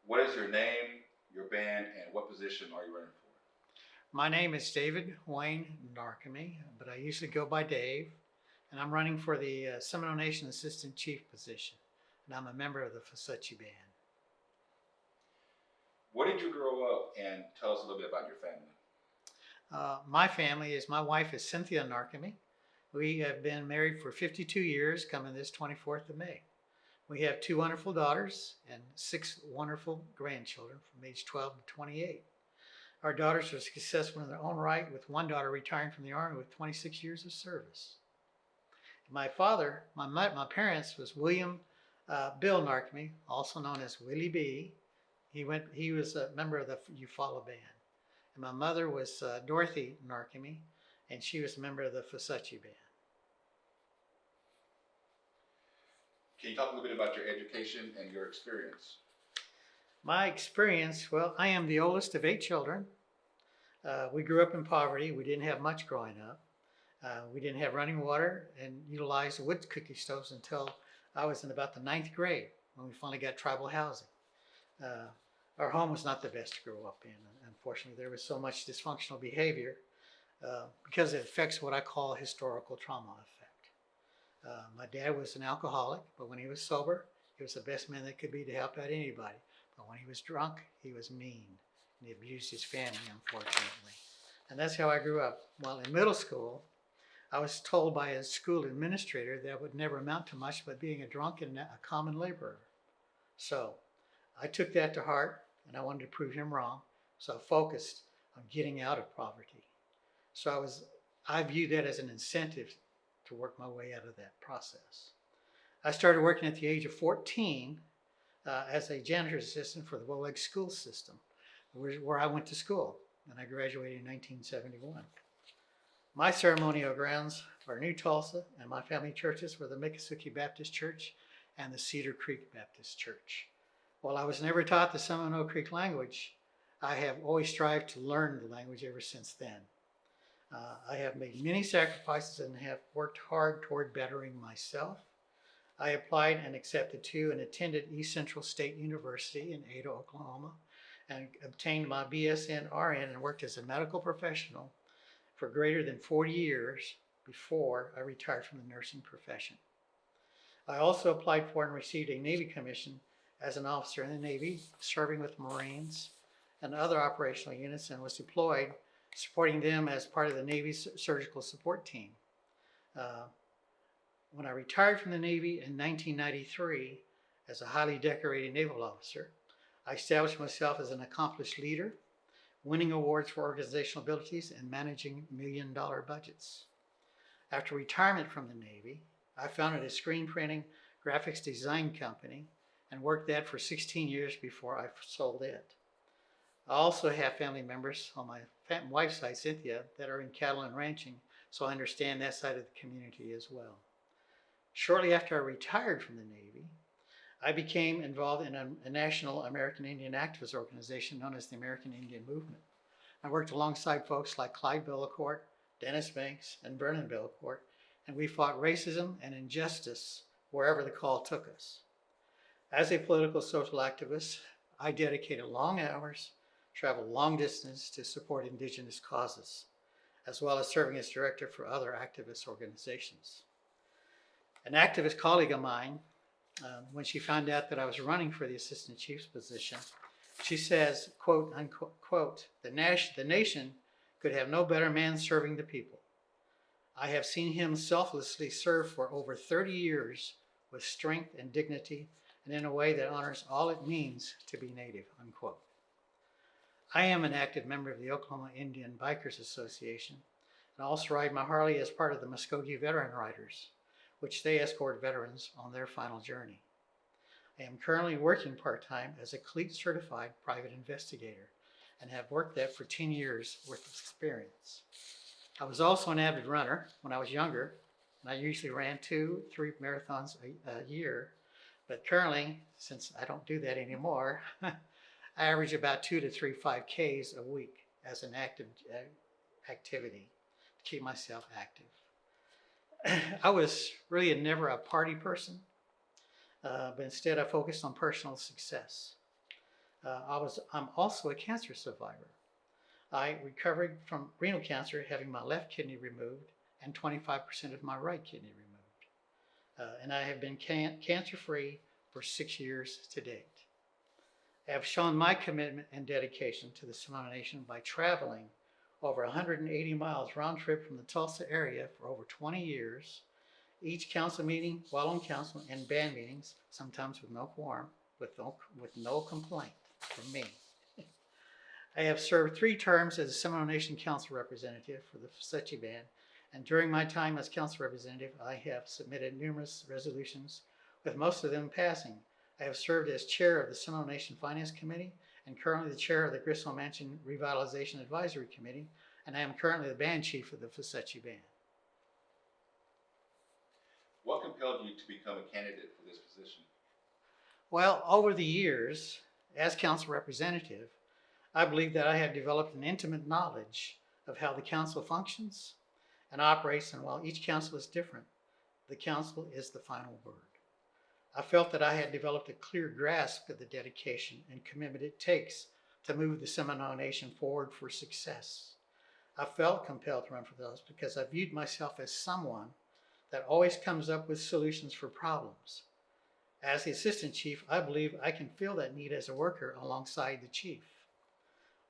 What is your name, your band, and what position are you running for? My name is David Wayne Narcomey, but I usually go by Dave, and I'm running for the Seminole Nation Assistant Chief position, and I'm a member of the Fasuchi Band. Where did you grow up, and tell us a little bit about your family? My wife is Cynthia Narcomey. We have been married for 52 years, coming this 24th of May. We have two wonderful daughters and six wonderful grandchildren from age 12 to 28. Our daughters are successful in their own right, with one daughter retiring from the Army with 26 years of service. My father, my parents, was William Bill Narcomey, also known as Willie B. He was a member of the Eufaula Band. And my mother was Dorothy Narcomey, and she was a member of the Fasuchi Band. Can you talk a little bit about your education and your experience? My experience, well, I am the oldest of 8 children. We grew up in poverty. We didn't have much growing up. We didn't have running water and utilized wood cookie stoves until I was in about the 9th grade when we finally got tribal housing. Our home was not the best to grow up in. Unfortunately, there was so much dysfunctional behavior because it affects what I call historical trauma effect. My dad was an alcoholic, but when he was sober, he was the best man that could be to help out anybody. But when he was drunk, he was mean, and he abused his family, unfortunately. And that's how I grew up. While in middle school, I was told by a school administrator that I would never amount to much but being a drunk and a common laborer. So I took that to heart, and I wanted to prove him wrong. So I focused on getting out of poverty. So I viewed that as an incentive to work my way out of that process. I started working at the age of 14 as a janitor's assistant for the Woleg school system, where I went to school, and I graduated in 1971. My ceremonial grounds are New Tulsa, and my family churches were the Miccosukee Baptist Church and the Cedar Creek Baptist Church. While I was never taught the Seminole Creek language, I have always strived to learn the language ever since then. I have made many sacrifices and have worked hard toward bettering myself. I applied and accepted to and attended East Central State University in Ada, Oklahoma, and obtained my BSN RN and worked as a medical professional for greater than 40 years before I retired from the nursing profession. I also applied for and received a Navy commission as an officer in the Navy, serving with Marines and other operational units, and was deployed supporting them as part of the Navy's surgical support team. When I retired from the Navy in 1993 as a highly decorated naval officer, I established myself as an accomplished leader, winning awards for organizational abilities and managing million-dollar budgets. After retirement from the Navy, I founded a screen printing graphics design company and worked that for 16 years before I sold it. I also have family members on my wife's side, Cynthia, that are in cattle and ranching, so I understand that side of the community as well. Shortly after I retired from the Navy, I became involved in a national American Indian activist organization known as the American Indian Movement. I worked alongside folks like Clyde Bellecourt, Dennis Banks, and Vernon Bellecourt, and we fought racism and injustice wherever the call took us. As a political social activist, I dedicated long hours, traveled long distance to support indigenous causes, as well as serving as director for other activist organizations. An activist colleague of mine, when she found out that I was running for the assistant chief's position, she says, quote, unquote, the nation could have no better man serving the people. I have seen him selflessly serve for over 30 years with strength and dignity and in a way that honors all it means to be Native, unquote. I am an active member of the Oklahoma Indian Bikers Association and also ride my Harley as part of the Muskogee Veteran Riders, which they escort veterans on their final journey. I am currently working part-time as a CLEAT certified private investigator and have worked that for 10 years worth of experience. I was also an avid runner when I was younger, and I usually ran 2-3 marathons a year, but currently, since I don't do that anymore, I average about 2 to 3 5Ks a week as an active activity to keep myself active. I was really never a party person, but instead I focused on personal success. I'm also a cancer survivor. I recovered from renal cancer, having my left kidney removed and 25% of my right kidney removed. And I have been cancer-free for 6 years to date. I have shown my commitment and dedication to the Seminole Nation by traveling over 180 miles round trip from the Tulsa area for over 20 years, each council meeting, while on council, and band meetings, sometimes with no quorum, with no complaint from me. I have served 3 terms as a Seminole Nation Council representative for the Fusecci Band, and during my time as council representative, I have submitted numerous resolutions, with most of them passing. I have served as chair of the Seminole Nation Finance Committee and currently the chair of the Griswold Mansion Revitalization Advisory Committee, and I am currently the band chief of the Fusecci Band. What compelled you to become a candidate for this position? Well, over the years, as council representative, I believe that I have developed an intimate knowledge of how the council functions and operates, and while each council is different, the council is the final word. I felt that I had developed a clear grasp of the dedication and commitment it takes to move the Seminole Nation forward for success. I felt compelled to run for those because I viewed myself as someone that always comes up with solutions for problems. As the assistant chief, I believe I can fill that need as a worker alongside the chief.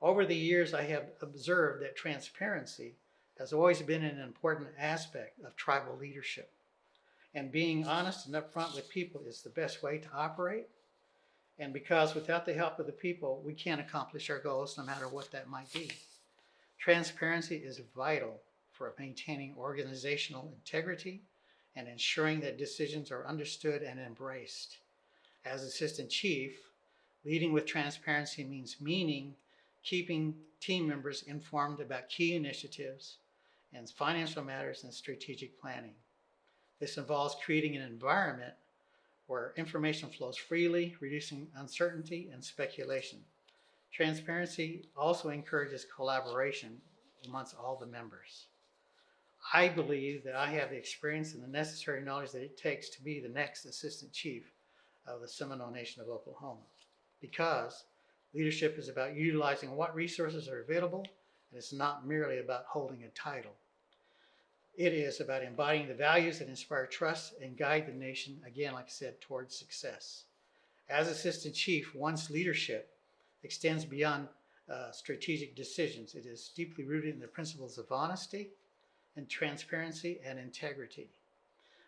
Over the years, I have observed that transparency has always been an important aspect of tribal leadership. And being honest and upfront with people is the best way to operate. And because without the help of the people, we can't accomplish our goals no matter what that might be. Transparency is vital for maintaining organizational integrity and ensuring that decisions are understood and embraced. As assistant chief, leading with transparency means keeping team members informed about key initiatives and financial matters and strategic planning. This involves creating an environment where information flows freely, reducing uncertainty and speculation. Transparency also encourages collaboration amongst all the members. I believe that I have the experience and the necessary knowledge that it takes to be the next assistant chief of the Seminole Nation of Oklahoma, because leadership is about utilizing what resources are available, and it's not merely about holding a title. It is about embodying the values that inspire trust and guide the nation, again, like I said, towards success. As assistant chief, one's leadership extends beyond strategic decisions. It is deeply rooted in the principles of honesty and transparency and integrity.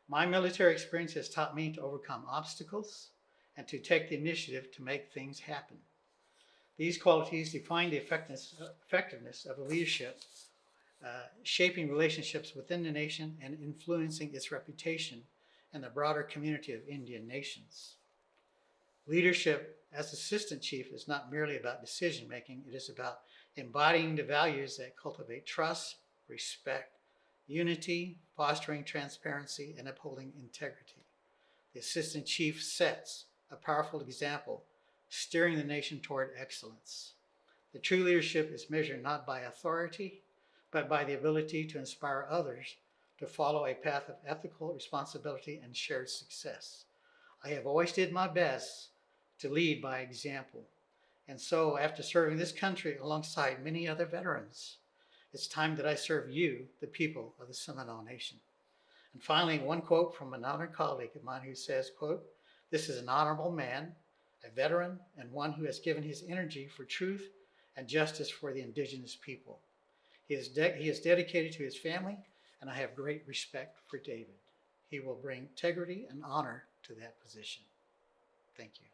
My military experience has taught me to overcome obstacles and to take the initiative to make things happen. These qualities define the effectiveness of a leadership, shaping relationships within the nation and influencing its reputation in the broader community of Indian nations. Leadership as assistant chief is not merely about decision making, it is about embodying the values that cultivate trust, respect, unity, fostering transparency, and upholding integrity. The assistant chief sets a powerful example, steering the nation toward excellence. The true leadership is measured not by authority, but by the ability to inspire others to follow a path of ethical responsibility and shared success. I have always did my best to lead by example. And so, after serving this country alongside many other veterans, it's time that I serve you, the people of the Seminole Nation. And finally, one quote from an honored colleague of mine who says, quote, "This is an honorable man, a veteran, and one who has given his energy for truth and justice for the indigenous people. He is dedicated to his family, and I have great respect for David. He will bring integrity and honor to that position." Thank you.